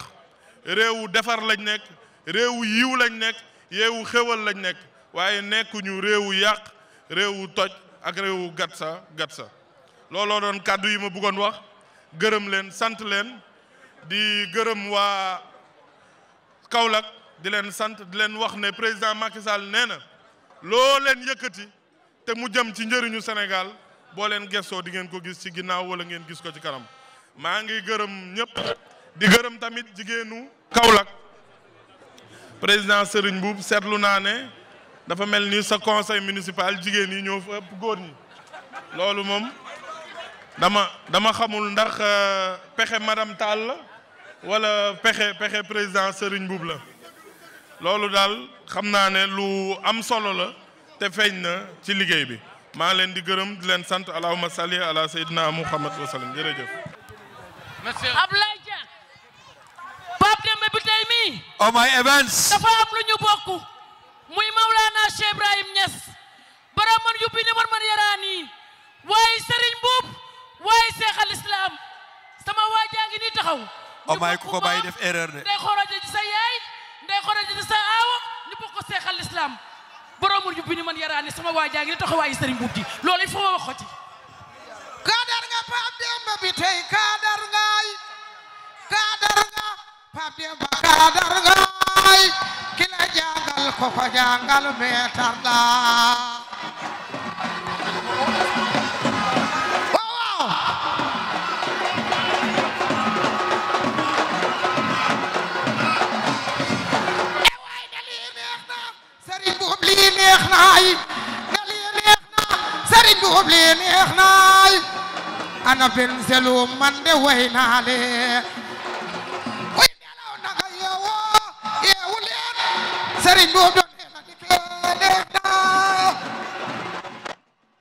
Speaker 9: réewu defar lañ nekk réewu yiw lañ nekk réewu xéwal lañ nekk waaye nekkuñu réewu yàq réewu toj ak réewu gatsa looloo doon kàddu yi ma bëggoon wax gërëm leen sant leen di gërëm waa Kaolack di leen sant di leen wax ne président Macky Sall nee na loo leen yëkkati te mu jëm ci njëriñu Sénégal boo leen gëstoo di ngeen ko gis ci ginnaaw wala ngeen gis ko ci kanam maa ngi gërëm ñëpp di gërëm tamit jigéenu Kaolack président Serigne Mboup seetlu naa ne dafa mel ni sa conseil municipal jigéen yi ñoo fa ëpp góor ñi loolu moom dama xamul ndax pexe madame Tall la wala pexe président Serigne Mboup la loolu daal xam naa ne lu am solo la te feeñ na ci liggéey bi maa leen di gërëm di leen sant allahumma salli ala sayyidina Muhammad wa sallam jërëjëf.
Speaker 10: monsieur Ablaye Dia Pape Demba bi tey mii.
Speaker 11: Oh my events.
Speaker 10: dafa am lu ñu bokk muy Maulana Cheikh Ibrahim Niass borom man yubbi ni man yaraani waaye Serigne Mboup waaye Cheikh al Islam sama waajaa ngi nii taxaw.
Speaker 11: oh my ku ko bàyyi def erreur de.
Speaker 10: ndey xoroje ci sa yaay ndey xoroje ci sa aawo ñu bokk ko Cheikh al Islam borom man yubbi ni man yaraani sama waajaa ngi nii taxaw waaye Serigne Mboup ji loolu il faut ma wax ko ci.
Speaker 12: kaadar nga Pape Demba bi tey kaadar ngaay kaadar nga Pape Demba kaadar ngaay ki la jàngal ko ko jàngal meetar la waaw Serigne Mboup li neex naay ana ben selu man de way naa leen way nelaw na nga yeewu leen Serigne Mboup doon na di keele naa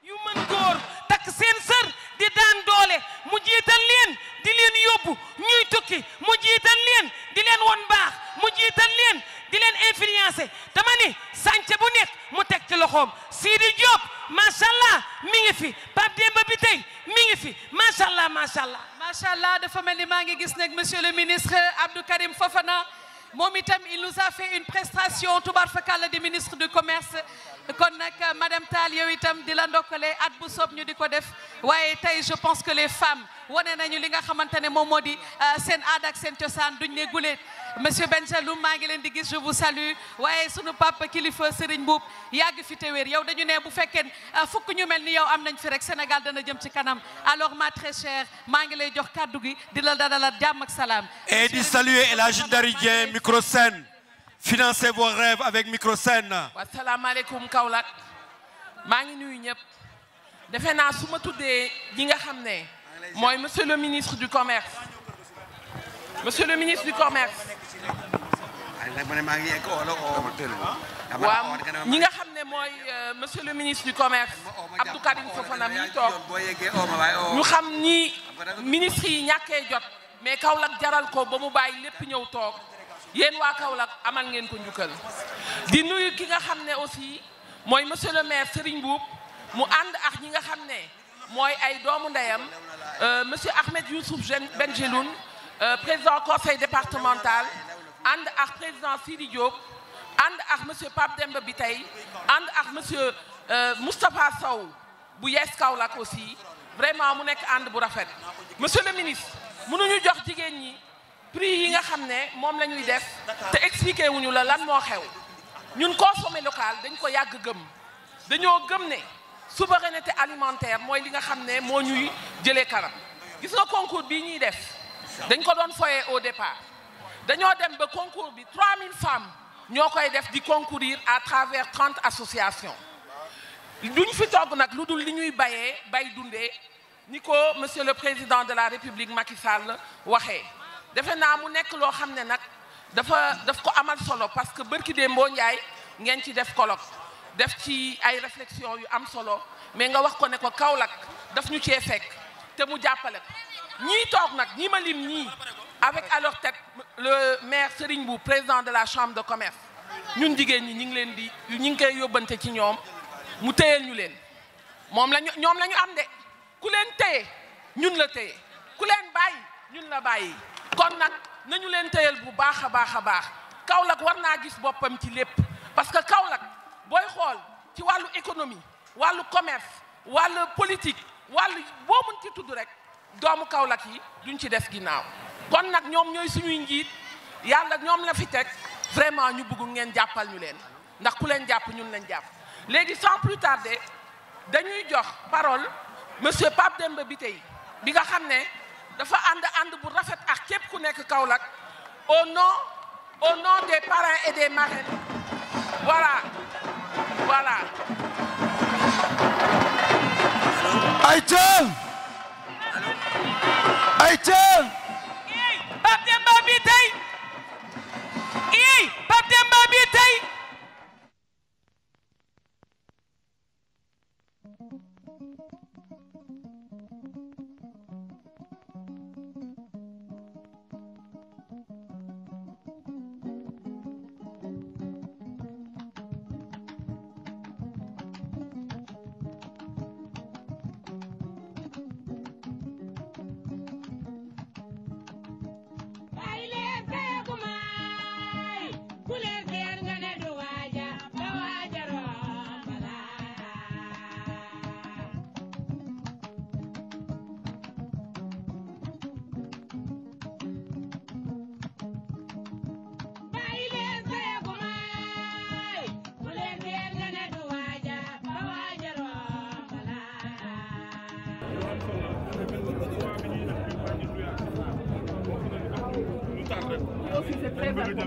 Speaker 10: yu mën góor takk seen sër di daan doole mu jiital leen di leen yóbbu ñuy tukki mu jiital leen di leen won baax mu jiital leen di leen influencer dama ni sànce bu nekk mu teg ci loxoom Sidi Diop macha allah mi ngi fi Pape Demba bi tey mi ngi fi macha allah macha allah.
Speaker 13: macha allah dafa mel ni maa ngi gis nag monsieur le ministre Abdou Karim Fofana moom itam il nous a fait une prestation tubaar fakala di ministre du commerce kon nag madame Tall yow itam di la ndokkale at bu soob ñu di ko def waaye tey je pense que les femmes wane nañu li nga xamante ne moom moo di seen aada ak seen cosaan duñ ne guleet monsieur Benjaloum maa ngi leen di gis je vous salue waaye sunu papa kilifa Serigne Mboup yàgg fi te wér yow dañu ne bu fekkee fukk ñu mel ni yow am nañ fi rek Sénégal dana jëm ci kanam alors ma très chère maa ngi lay jox kàddu gi di la dalalat jàmm ak salaam.
Speaker 11: Et di saluer El Hadji Ndari Dieng Microsen. Financez vos rêves avec Microsen.
Speaker 5: Asalaamaaleykum Kaolack maa ngi nuyu ñëpp defe naa su ma tuddee ñi nga xam ne mooy monsieur le ministre du commerce monsieur le ministre du commerce waaw ñi nga xam ne mooy monsieur le ministre du commerce Abdou Karim Fofana mi toog ñu xam ni ministre yi ñàkkee jot mais Kaolack jaral ko ba mu bàyyi lépp ñëw toog yéen waa Kaolack amal ngeen ko njukkal di nuyu ki nga xam ne aussi mooy monsieur le maire Serigne Mboup mu ànd ak ñi nga xam ne mooy ay doomu ndeyam monsieur Ahmed Youssouf Benjeloun président conseil départemental ànd ak président Sidi Diop ànd ak monsieur Pape Demba Biteye ànd ak monsieur Moustapha Sow bu Yes Kaolack aussi vraiment mu nekk ànd bu rafet monsieur le ministre mënuñu jox jigéen ñi prix yi nga xam ne moom la ñuy def te expliqué wuñu la lan moo xew ñun consommer local dañ ko yàgg gëm dañoo gëm ne souveraineté alimentaire mooy li nga xam ne moo ñuy jëlee kanam gis nga concours bii ñuy def dañ ko doon foyee au départ dañoo dem ba concours bi 3000 femmes ñoo koy def di concourir à travers 30 associations duñ fi togg nag lu dul li ñuy bay dundee ni ko monsieur le président de la république Macky Sall waxee defe naa mu nekk loo xam ne nag daf ko amal solo parce que bërki dee mboo Njaay ngeen ci def colloque def ci ay réflexion yu am solo mais nga wax ko ne ko Kaolack daf ñu cee fekk te mu jàppale ko ñii toog nag ñi ma lim ñii avec à leur tête le maire Serigne Mboup président de la chambre de commerce ñun jigéen ñi ñu ngi koy yóbbante ci ñoom mu téyel ñu leen ñoom la ñu am de ku leen téye ñun la téye ku leen bàyyi ñun la bàyyi kon nag nañu leen téyel bu baax a baax a baax Kaolack war naa gis boppam ci lépp parce que Kaolack booy xool ci wàllu économie wàllu commerce wàllu politique wàllu boo mën ci tudd rek doomu Kaolack yi duñ ci def ginnaaw kon nag ñoom ñooy suñuy njiit yàlla ñoom la fi teg vraiment ñu bëgg ngeen jàppal ñu leen ndax ku leen jàpp ñun lañ jàpp léegi sans plus tarder dañuy jox parole monsieur Pape Demba Biteye bi nga xam ne dafa ànd bu rafet ak képp ku nekk Kaolack au nom des parrains et des marraines voilà
Speaker 11: Aïcha
Speaker 10: Pape Demba Biteye Pape Demba Biteye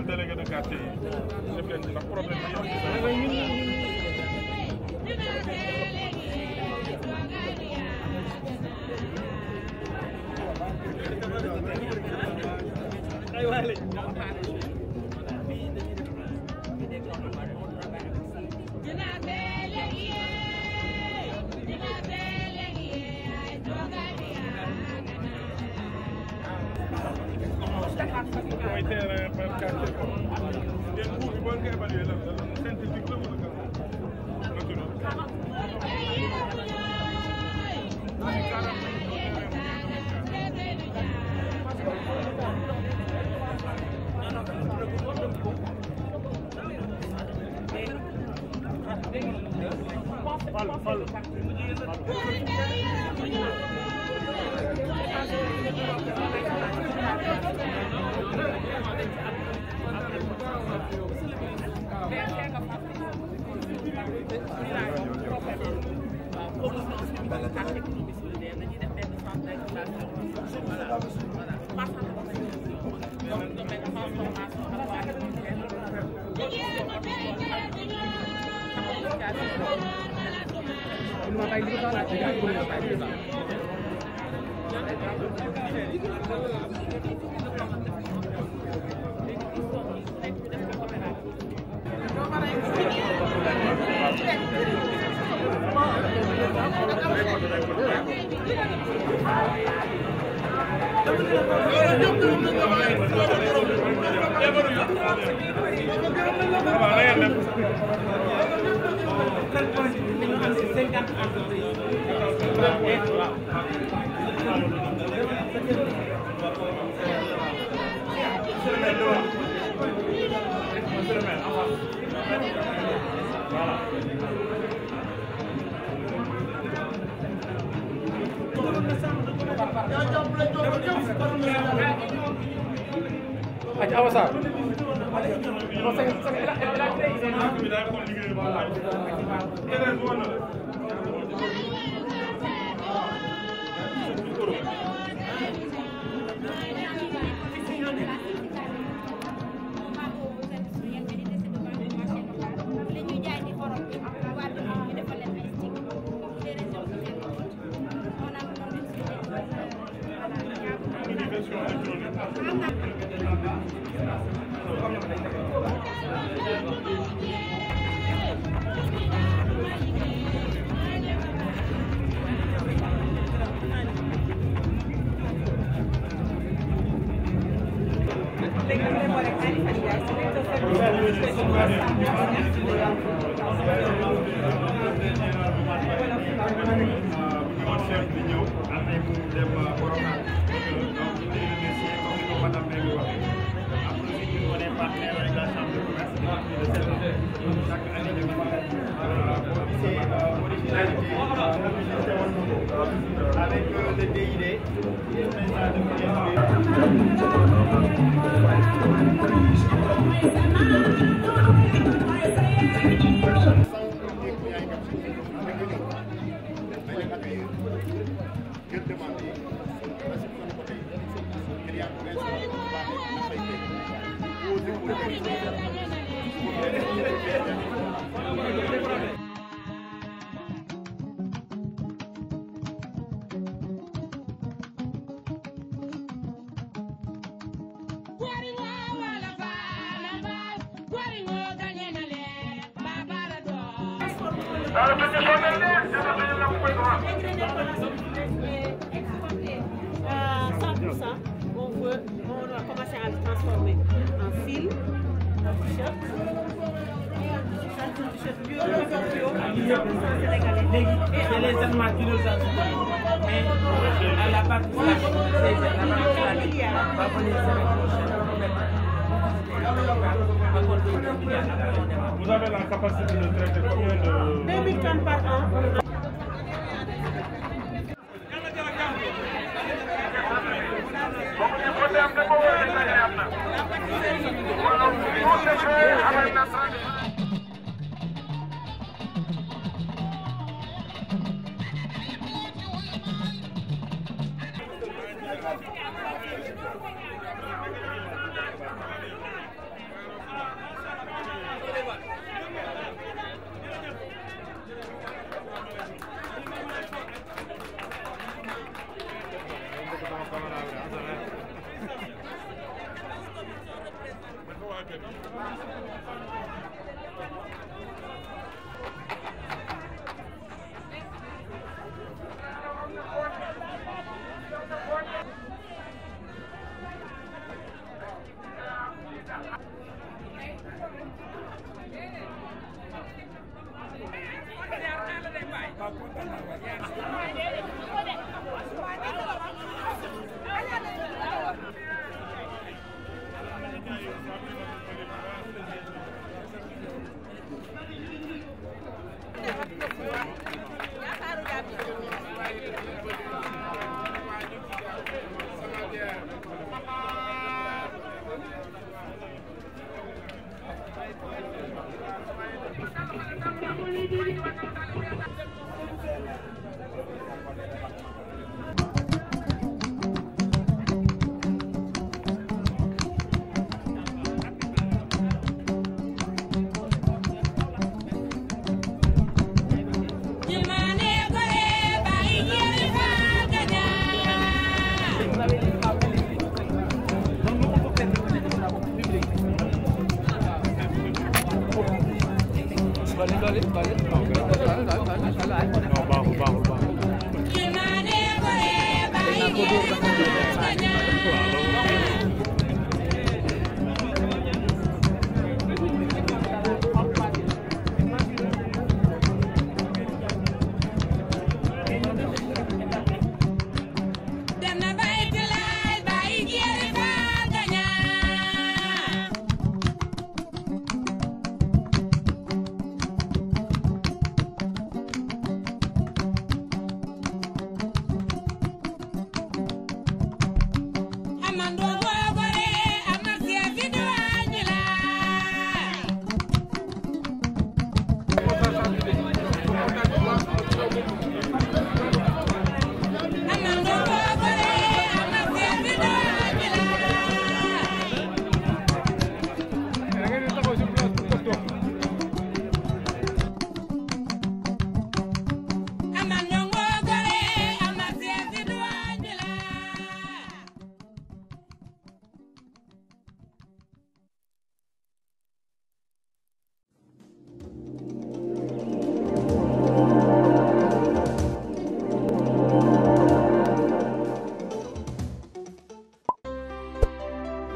Speaker 9: délégué de quartier yi def leen ndax problème mooy terrain par quartier ko ngeen buur bi boo nga évaluer lan la synthétique la wala
Speaker 14: avec le DID.
Speaker 15: On va commencer à le transformer en fil, en t-shirt.
Speaker 8: C'est les animaux qui nous ont mais à la partie
Speaker 9: vous avez la capacité de traiter combien de...
Speaker 15: 2000 tonnes par an.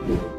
Speaker 14: you.